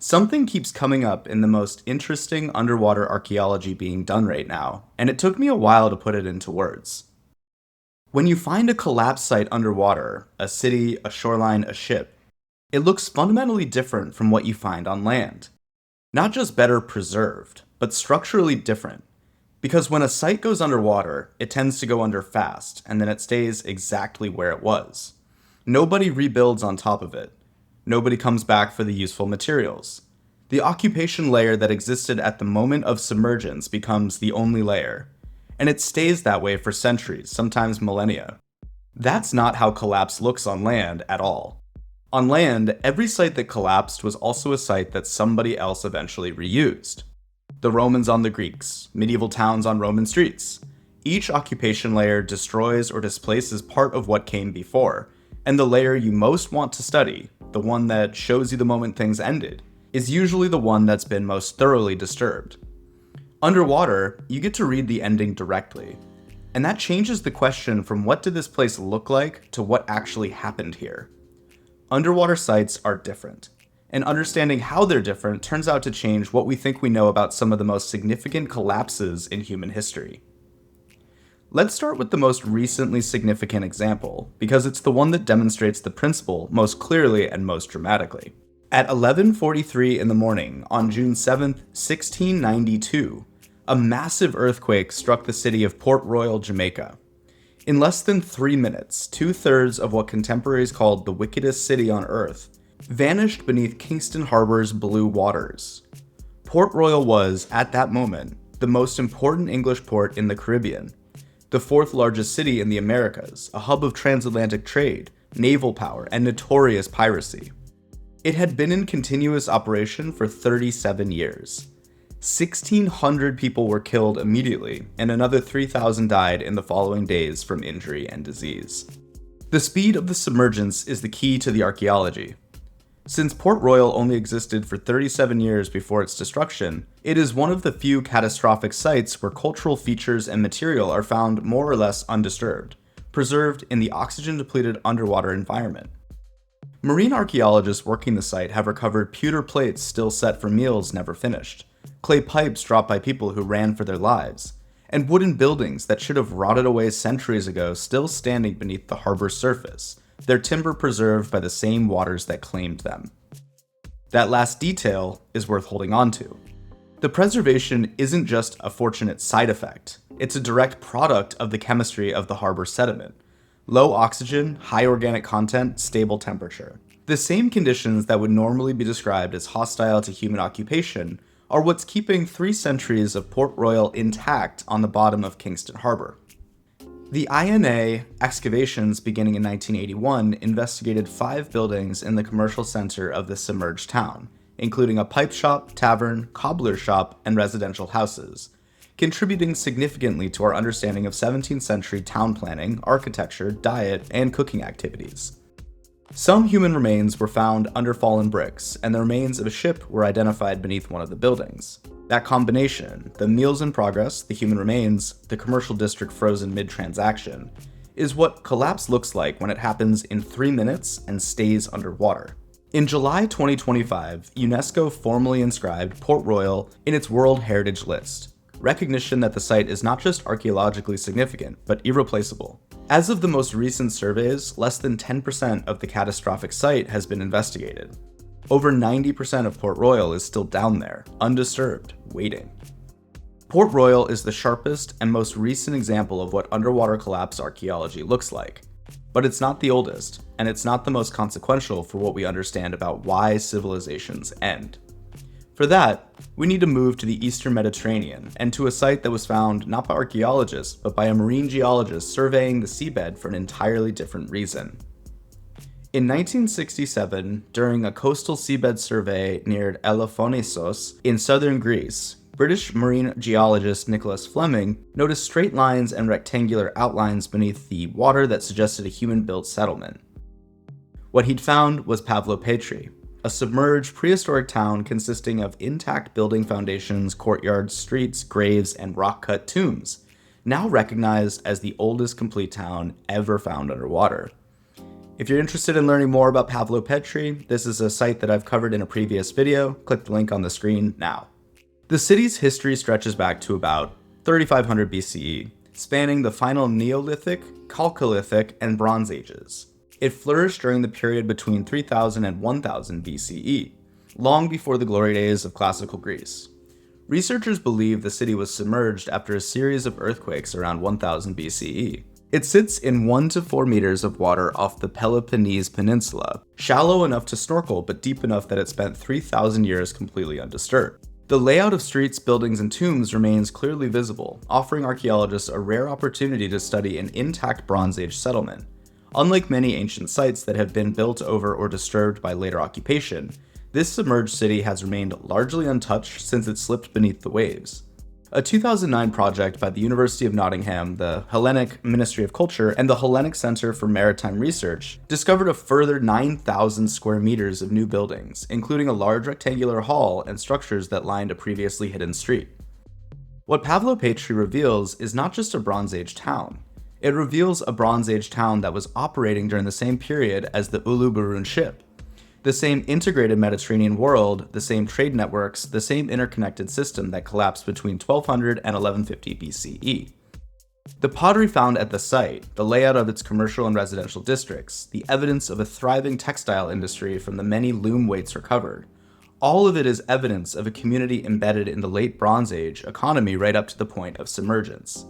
Something keeps coming up in the most interesting underwater archaeology being done right now, and it took me a while to put it into words. When you find a collapsed site underwater, a city, a shoreline, a ship, it looks fundamentally different from what you find on land. Not just better preserved, but structurally different. Because when a site goes underwater, it tends to go under fast, and then it stays exactly where it was. Nobody rebuilds on top of it. Nobody comes back for the useful materials. The occupation layer that existed at the moment of submergence becomes the only layer, and it stays that way for centuries, sometimes millennia. That's not how collapse looks on land at all. On land, every site that collapsed was also a site that somebody else eventually reused. The Romans on the Greeks, medieval towns on Roman streets. Each occupation layer destroys or displaces part of what came before, and the layer you most want to study, the one that shows you the moment things ended, is usually the one that's been most thoroughly disturbed. Underwater, you get to read the ending directly, and that changes the question from what did this place look like to what actually happened here. Underwater sites are different, and understanding how they're different turns out to change what we think we know about some of the most significant collapses in human history. Let's start with the most recently significant example, because it's the one that demonstrates the principle most clearly and most dramatically. At 11:43 in the morning on June 7, 1692, a massive earthquake struck the city of Port Royal, Jamaica. In less than 3 minutes, 2/3 of what contemporaries called the wickedest city on Earth vanished beneath Kingston Harbor's blue waters. Port Royal was, at that moment, the most important English port in the Caribbean, the fourth largest city in the Americas, a hub of transatlantic trade, naval power, and notorious piracy. It had been in continuous operation for 37 years. 1,600 people were killed immediately, and another 3,000 died in the following days from injury and disease. The speed of the submergence is the key to the archaeology. Since Port Royal only existed for 37 years before its destruction, it is one of the few catastrophic sites where cultural features and material are found more or less undisturbed, preserved in the oxygen-depleted underwater environment. Marine archaeologists working the site have recovered pewter plates still set for meals never finished, clay pipes dropped by people who ran for their lives, and wooden buildings that should have rotted away centuries ago still standing beneath the harbor's surface, their timber preserved by the same waters that claimed them. That last detail is worth holding on to. The preservation isn't just a fortunate side effect, it's a direct product of the chemistry of the harbor sediment. Low oxygen, high organic content, stable temperature. The same conditions that would normally be described as hostile to human occupation are what's keeping 3 centuries of Port Royal intact on the bottom of Kingston Harbor. The INA excavations beginning in 1981 investigated 5 buildings in the commercial center of the submerged town, including a pipe shop, tavern, cobbler shop, and residential houses, contributing significantly to our understanding of 17th century town planning, architecture, diet, and cooking activities. Some human remains were found under fallen bricks, and the remains of a ship were identified beneath one of the buildings. That combination, the meals in progress, the human remains, the commercial district frozen mid-transaction, is what collapse looks like when it happens in 3 minutes and stays underwater. In July 2025, UNESCO formally inscribed Port Royal in its World Heritage List, recognition that the site is not just archaeologically significant, but irreplaceable. As of the most recent surveys, less than 10% of the catastrophic site has been investigated. Over 90% of Port Royal is still down there, undisturbed, waiting. Port Royal is the sharpest and most recent example of what underwater collapse archaeology looks like. But it's not the oldest, and it's not the most consequential for what we understand about why civilizations end. For that, we need to move to the Eastern Mediterranean and to a site that was found not by archaeologists, but by a marine geologist surveying the seabed for an entirely different reason. In 1967, during a coastal seabed survey near Elafonisos in southern Greece, British marine geologist Nicholas Fleming noticed straight lines and rectangular outlines beneath the water that suggested a human-built settlement. What he'd found was Pavlopetri, a submerged prehistoric town consisting of intact building foundations, courtyards, streets, graves, and rock-cut tombs, now recognized as the oldest complete town ever found underwater. If you're interested in learning more about Pavlopetri, this is a site that I've covered in a previous video. Click the link on the screen now. The city's history stretches back to about 3500 BCE, spanning the final Neolithic, Chalcolithic, and Bronze Ages. It flourished during the period between 3000 and 1000 BCE, long before the glory days of classical Greece. Researchers believe the city was submerged after a series of earthquakes around 1000 BCE. It sits in 1 to 4 meters of water off the Peloponnese Peninsula, shallow enough to snorkel but deep enough that it spent 3,000 years completely undisturbed. The layout of streets, buildings, and tombs remains clearly visible, offering archaeologists a rare opportunity to study an intact Bronze Age settlement. Unlike many ancient sites that have been built over or disturbed by later occupation, this submerged city has remained largely untouched since it slipped beneath the waves. A 2009 project by the University of Nottingham, the Hellenic Ministry of Culture, and the Hellenic Center for Maritime Research discovered a further 9,000 square meters of new buildings, including a large rectangular hall and structures that lined a previously hidden street. What Pavlopetri reveals is not just a Bronze Age town. It reveals a Bronze Age town that was operating during the same period as the Uluburun ship. The same integrated Mediterranean world, the same trade networks, the same interconnected system that collapsed between 1200 and 1150 BCE. The pottery found at the site, the layout of its commercial and residential districts, the evidence of a thriving textile industry from the many loom weights recovered, all of it is evidence of a community embedded in the late Bronze Age economy right up to the point of submergence.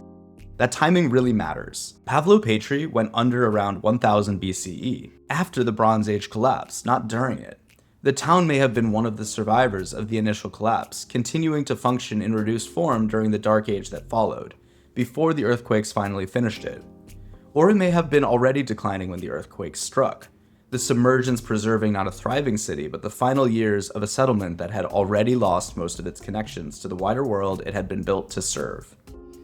That timing really matters. Pavlopetri went under around 1000 BCE, after the Bronze Age collapse, not during it. The town may have been one of the survivors of the initial collapse, continuing to function in reduced form during the Dark Age that followed, before the earthquakes finally finished it. Or it may have been already declining when the earthquake struck, the submergence preserving not a thriving city, but the final years of a settlement that had already lost most of its connections to the wider world it had been built to serve.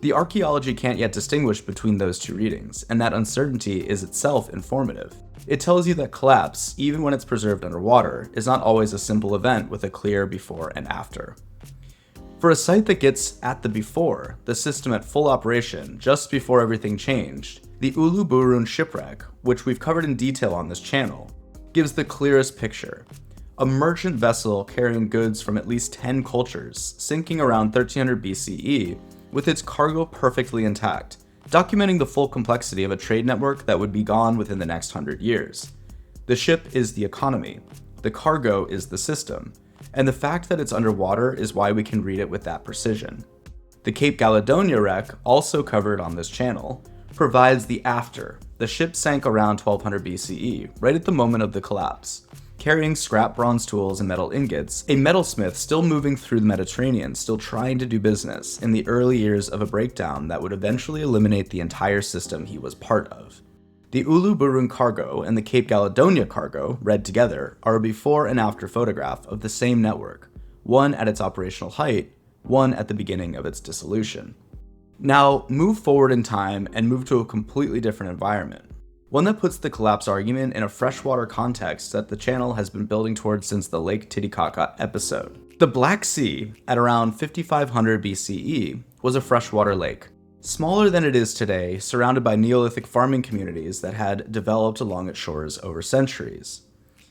The archaeology can't yet distinguish between those two readings, and that uncertainty is itself informative. It tells you that collapse, even when it's preserved underwater, is not always a simple event with a clear before and after. For a site that gets at the before, the system at full operation, just before everything changed, the Uluburun Shipwreck, which we've covered in detail on this channel, gives the clearest picture. A merchant vessel carrying goods from at least 10 cultures, sinking around 1300 BCE, with its cargo perfectly intact, documenting the full complexity of a trade network that would be gone within the next 100 years. The ship is the economy, the cargo is the system, and the fact that it's underwater is why we can read it with that precision. The Cape Caledonia wreck, also covered on this channel, provides the after. The ship sank around 1200 BCE, right at the moment of the collapse, carrying scrap bronze tools and metal ingots, a metalsmith still moving through the Mediterranean, still trying to do business in the early years of a breakdown that would eventually eliminate the entire system he was part of. The Uluburun cargo and the Cape Caledonia cargo, read together, are a before and after photograph of the same network, one at its operational height, one at the beginning of its dissolution. Now, move forward in time and move to a completely different environment. One that puts the collapse argument in a freshwater context that the channel has been building towards since the Lake Titicaca episode. The Black Sea, at around 5500 BCE, was a freshwater lake. Smaller than it is today, surrounded by Neolithic farming communities that had developed along its shores over centuries.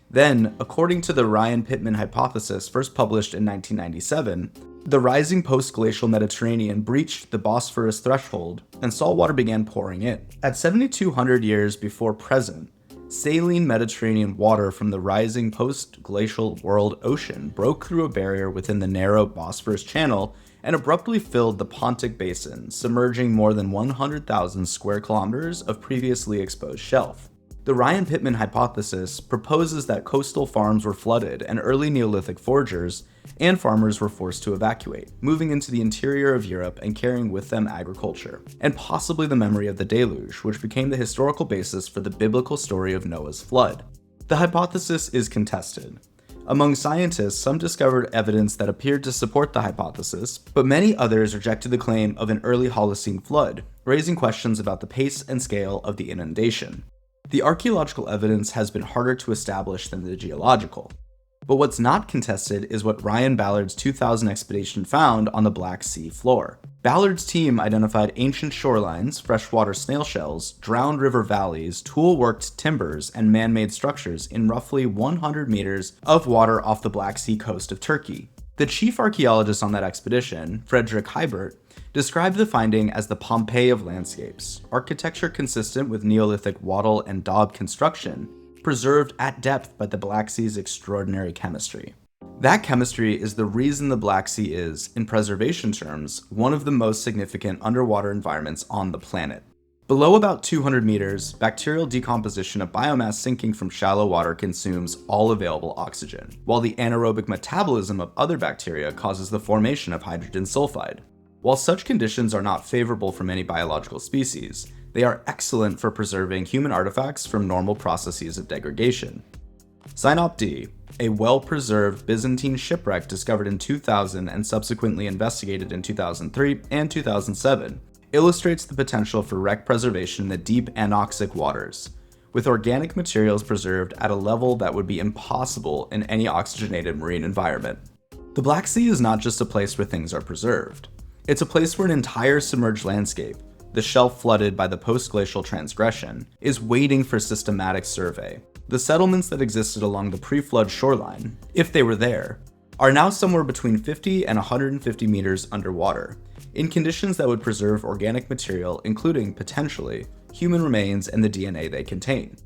Then, according to the Ryan-Pittman hypothesis first published in 1997, the rising post-glacial Mediterranean breached the Bosphorus threshold and saltwater began pouring in. At 7,200 years before present, saline Mediterranean water from the rising post-glacial world ocean broke through a barrier within the narrow Bosphorus channel and abruptly filled the Pontic Basin, submerging more than 100,000 square kilometers of previously exposed shelf. The Ryan-Pittman hypothesis proposes that coastal farms were flooded and early Neolithic foragers and farmers were forced to evacuate, moving into the interior of Europe and carrying with them agriculture, and possibly the memory of the deluge, which became the historical basis for the biblical story of Noah's flood. The hypothesis is contested. Among scientists, some discovered evidence that appeared to support the hypothesis, but many others rejected the claim of an early Holocene flood, raising questions about the pace and scale of the inundation. The archaeological evidence has been harder to establish than the geological. But what's not contested is what Ryan Ballard's 2000 expedition found on the Black Sea floor. Ballard's team identified ancient shorelines, freshwater snail shells, drowned river valleys, tool-worked timbers, and man-made structures in roughly 100 meters of water off the Black Sea coast of Turkey. The chief archaeologist on that expedition, Frederick Heibert, described the finding as the Pompeii of landscapes, architecture consistent with Neolithic wattle and daub construction, preserved at depth by the Black Sea's extraordinary chemistry. That chemistry is the reason the Black Sea is, in preservation terms, one of the most significant underwater environments on the planet. Below about 200 meters, bacterial decomposition of biomass sinking from shallow water consumes all available oxygen, while the anaerobic metabolism of other bacteria causes the formation of hydrogen sulfide. While such conditions are not favorable for many biological species, they are excellent for preserving human artifacts from normal processes of degradation. Sinop D, a well-preserved Byzantine shipwreck discovered in 2000 and subsequently investigated in 2003 and 2007, illustrates the potential for wreck preservation in the deep anoxic waters, with organic materials preserved at a level that would be impossible in any oxygenated marine environment. The Black Sea is not just a place where things are preserved. It's a place where an entire submerged landscape, the shelf flooded by the post-glacial transgression, is waiting for systematic survey. The settlements that existed along the pre-flood shoreline, if they were there, are now somewhere between 50 and 150 meters underwater, in conditions that would preserve organic material including, potentially, human remains and the DNA they contain.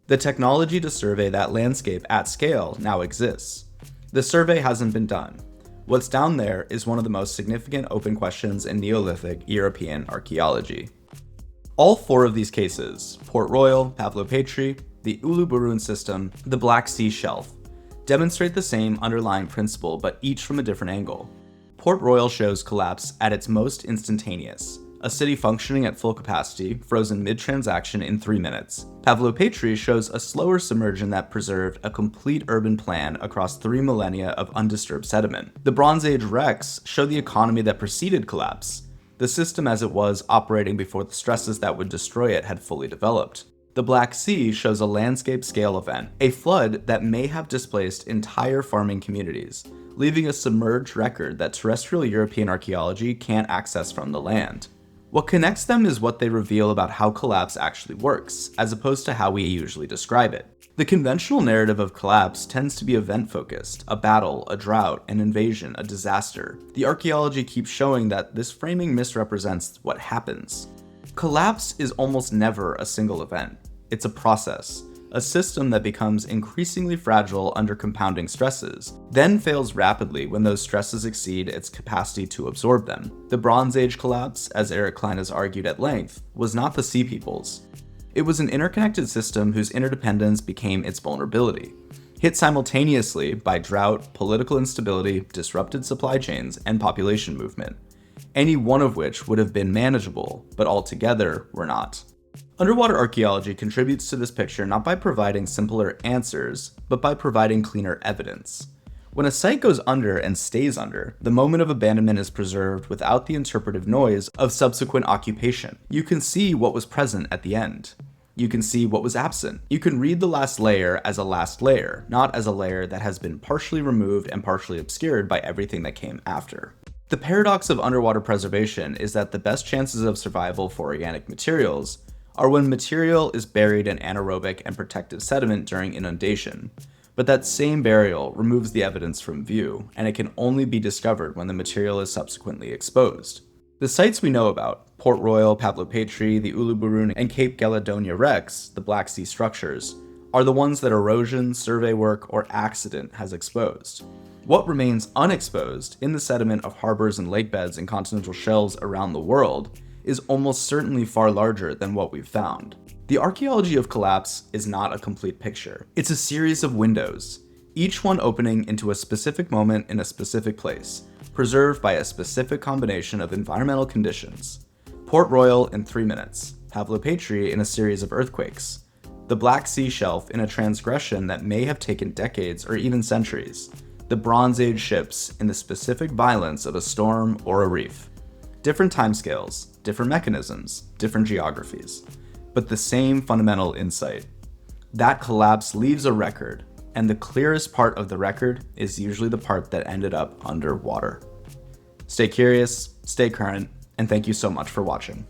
The technology to survey that landscape at scale now exists. The survey hasn't been done. What's down there is one of the most significant open questions in Neolithic European archaeology. All four of these cases, Port Royal, Pavlopetri, the Uluburun system, the Black Sea shelf, demonstrate the same underlying principle but each from a different angle. Port Royal shows collapse at its most instantaneous, a city functioning at full capacity, frozen mid-transaction in 3 minutes. Pavlopetri shows a slower submersion that preserved a complete urban plan across 3 millennia of undisturbed sediment. The Bronze Age wrecks show the economy that preceded collapse, the system as it was operating before the stresses that would destroy it had fully developed. The Black Sea shows a landscape-scale event, a flood that may have displaced entire farming communities, leaving a submerged record that terrestrial European archaeology can't access from the land. What connects them is what they reveal about how collapse actually works, as opposed to how we usually describe it. The conventional narrative of collapse tends to be event-focused, a battle, a drought, an invasion, a disaster. The archaeology keeps showing that this framing misrepresents what happens. Collapse is almost never a single event. It's a process, a system that becomes increasingly fragile under compounding stresses, then fails rapidly when those stresses exceed its capacity to absorb them. The Bronze Age collapse, as Eric Klein has argued at length, was not the Sea Peoples. It was an interconnected system whose interdependence became its vulnerability, hit simultaneously by drought, political instability, disrupted supply chains, and population movement, any one of which would have been manageable, but altogether were not. Underwater archaeology contributes to this picture not by providing simpler answers, but by providing cleaner evidence. When a site goes under and stays under, the moment of abandonment is preserved without the interpretive noise of subsequent occupation. You can see what was present at the end. You can see what was absent. You can read the last layer as a last layer, not as a layer that has been partially removed and partially obscured by everything that came after. The paradox of underwater preservation is that the best chances of survival for organic materials are when material is buried in anaerobic and protective sediment during inundation, but that same burial removes the evidence from view, and it can only be discovered when the material is subsequently exposed. The sites we know about, Port Royal, Pavlopetri, the Uluburun, and Cape Geladonia wrecks, the Black Sea structures, are the ones that erosion, survey work, or accident has exposed. What remains unexposed in the sediment of harbors and lakebeds and continental shelves around the world is almost certainly far larger than what we've found. The archaeology of collapse is not a complete picture. It's a series of windows, each one opening into a specific moment in a specific place, preserved by a specific combination of environmental conditions. Port Royal in 3 minutes, Pavlopetri in a series of earthquakes, the Black Sea shelf in a transgression that may have taken decades or even centuries, the Bronze Age ships in the specific violence of a storm or a reef. Different timescales, different mechanisms, different geographies, but the same fundamental insight. That collapse leaves a record, and the clearest part of the record is usually the part that ended up underwater. Stay curious, stay current, and thank you so much for watching.